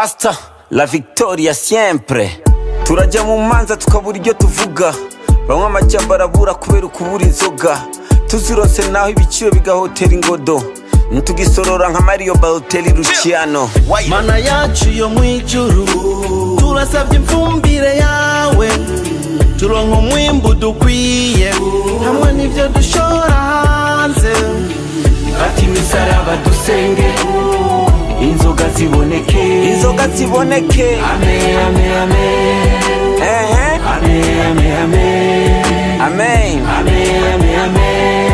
Hasta la victoria siempre. Turajya mu manza tukabura iryo tuvuga, bamwe amajambo arabura kubera ukubura inzoga, tuzirose naho ibiciro bigahotera ingodo, ntugisorora nka Mario Balotelli Luciano. Mana yacu yo mwijuru, turasabye imfumbire yawe, turonka umwimbu dukwiye, hamwe n'ivyo dushora hanze. Fata imisaraba dusenge, inzoga ziboneke, inzoga ziboneke. Amen, amen, amen. Amen, amen, amen. Amen. Amen, amen, amen.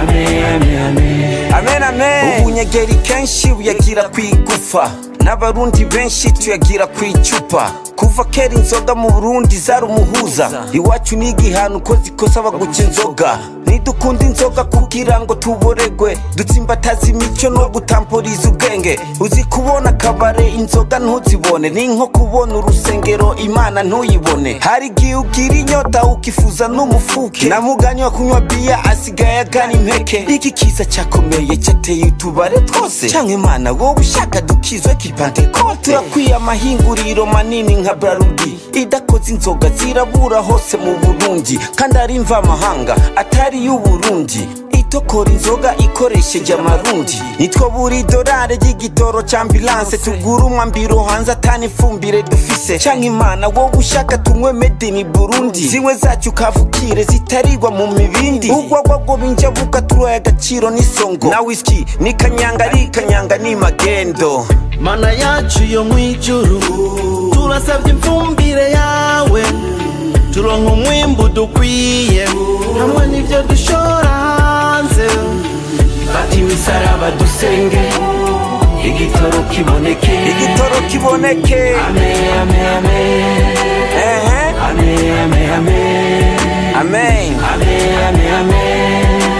Amen, amen, amen. Amen, amen. Ubunyegeri kenshi buyagira kwigufa, n'abarundi benshi tuyagira kwicupa. Kuva kera inzoga mu Burundi zari umuhuza, iwacu ni igihano uko zikosa baguca inzoga. Nidukunda inzoga kugira ngo tuboregwe, dutsimbataza imico no gutamporiza ubwenge. Uzi kubona kabare inzoga ntuzibone, ni nko kubona urusengero Imana ntuyibone. Hari igihe ugira inyota ukifuza n'umufuke, namuganywa kunywa bia asigaye agana impeke. Iki kiza cyakomeye cyateye utubare twose, canke Imana wowe ushaka dukizwe kipantekote. Turakwiye amahinguriro manini nka Burundi, idakoze inzoga zirabura hose mu Burundi, kandi ari imva amahanga atari y'Uburundi. Itokora inzoga ikoresheje amarundi, nitwo buri dolari y'igitoro c'ambulance, tugura umwambiro hanze atani ifumbire dufise. Canke Imana wowe ushaka tunywe made in Burundi, zimwe zacu kavukire zitarigwa mu mibindi. Ugwagwa binjabuka turoye agaciro n'isongo, na whisky ni kanyanga ari kanyanga ni magendo. Mana yacu yo mwijuru, turasabye imfumbire yawe, turonka umwimbu dukwiye, hamwe n'ivyo dushora hanze. Fata imisaraba dusenge, igitoro kiboneke, igitoro kiboneke. Amen, amen, amen. Amen, amen, amen. Amen. Amen, amen, amen.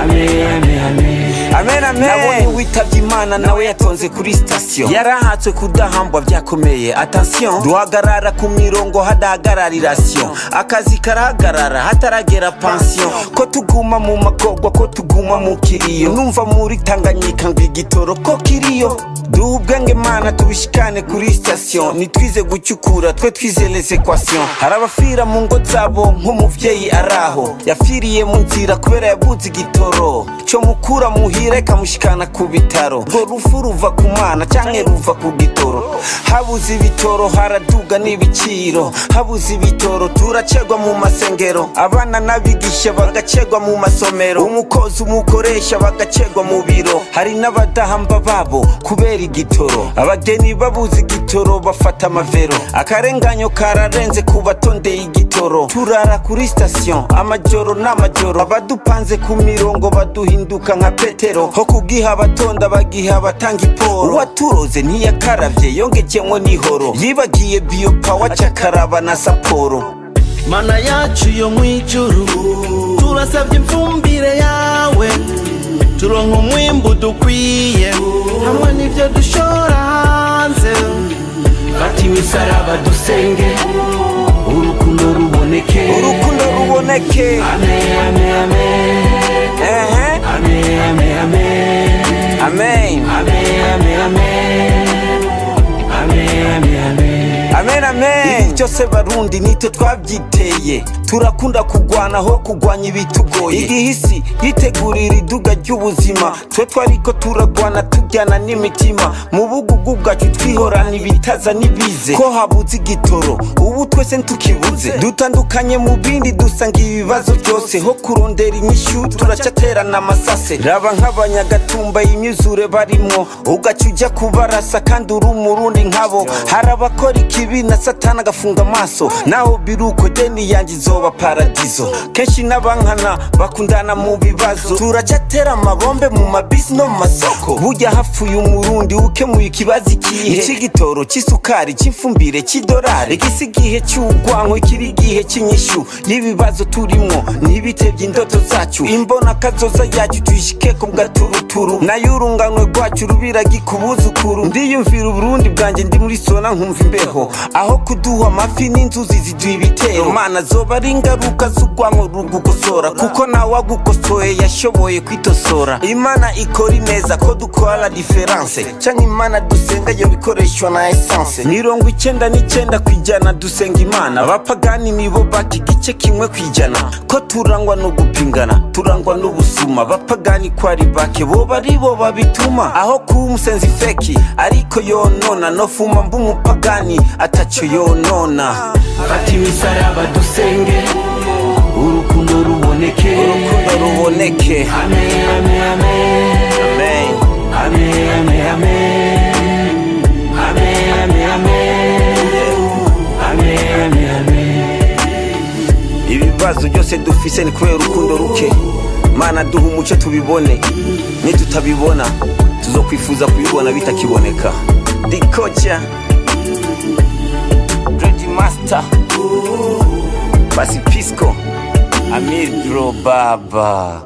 Amen, amen, amen. Amen, amen. Nabonye witavye Imana nawe yatonze kuri station, yarahatswe kudahambwa vyakomeye. Attention, duhagarara ku mirongo hadahagarariration, akazi karahagarara hataragera pension. Ko tuguma mu magorwa, ko tuguma mu kiriyo, numva muri Tanganyika ngo igitoro ko kiriyo. Duha ubwenge Mana tubishikane kuri station, nitwize gucyukura twe twize les equations. Harabafira mu ngo zabo nk'umuvyeyi araho, yafiriye mu nzira kubera yabuze igitoro cyo mukura muhire kamushikana ku bitaro. Ngo rufu ruva ku Mana canke ruva ku gitoro, habuze ibitoro haraduga n'ibiciro, habuze ibitoro turacegwa mu masengero, abana n'abigisha bagacegwa mu masomero, umukozi umukoresha bagacegwa mu biro. Hari n'abadahamba babo kubera igitoro, abageni babuze igitoro bafata amavero. Akarenganyo kararenze kubatondeye igitoro, turara kuri station amajoro n'amajoro, abadupanze ku mirongo baduhinduka nka Petero, ho kugiha abatonda bagiha batanga iporo. Uwaturoze ntiyakaravye yongejemwo n'ihoro, yibagiye biopower cakaraba na saporo. Mana yacu yo mwijuru, turasabye imfumbire yawe, turonka umwimbu dukwiye, hamwe n'ivyo dushora hanze. Fata imisaraba dusenge, urukundo ruboneke, urukundo ruboneke. Amen, amen, amen. Amen, amen, amen. Amen. Amen, amen, amen. Amen, amen, amen. Amen, amen. Ibi byose Barundi nitwe twabyiteye, turakunda kugwana ho kugwanya ibitugoye. Igihisi yitegurira iduga ry'ubuzima, twe twariko turagwana tujyana n'imitima. Mu bugugu bwacu twihorana ibitaza n'ibize, ko habuze igitoro ubu twese ntukibuze. Dutandukanye mu bindi dusanga ibibazo byose, ho kurondera inyishu turacaterana amasase. Raba nk'abanyagatumba imyuzure barimwo, ugaca ujya kubarasa kandi uri umurundi nkabo. Harabakora ikibi na Satana agafunga amaso, naho biruko deni yanjye izoba paradizo. Kenshi n'abankana bakundana mu bibazo, turacatera amabombe mu mabisi no mu masoko. Burya hapfuye umurundi ukemuye ikibazo ikihe, c'igitoro c'isukari c'ifumbire c'idolari. Igisi gihe cy'ugwanko kiri gihe cy'inyishu y'ibibazo turimwo, nibitevye indoto zacu. Imbona kazoza yacu tuyishikeko bwaturuturu, nayo urunganwe rwacu rubiragi kubuzukuru. Ndiyumvira Uburundi bwanje ndi muri sona nkumva imbeho, aho kuduha amafi n'inzuzi ziduha ibitero. Mana zoba dore ingaruka z'urwango rugukosora kuko nawe agukosoye yashoboye kwitosora. Imana ikora ineza ko dukora la difference canke Imana dusenga yo bikoreshwa na essence. 99 kwijana dusenga Imana, abapagani nibo baki gice kimwe kwijana. Ko turangwa no gupingana, turangwa n'ubusuma, abapagani kwari bake bo baribo babituma. Aho ku umusenzi feki ariko yonona, no fuma mbumupagani atacho yonona. Fata imisaraba dusenge, urukundo ruboneke, urukundo ruboneke. Amen, amen, amen. Amen. Amen, amen, amen. Amen, amen, amen. Amen, amen, amen. Ibibazo byose dufise ni kubera urukundo ruke. Mana duha umucyo tubibone, nitutabibona tuzokwifuza kubibona bitakiboneka. Dikocha Dread Master Basi Pisco Amir Bro Baba.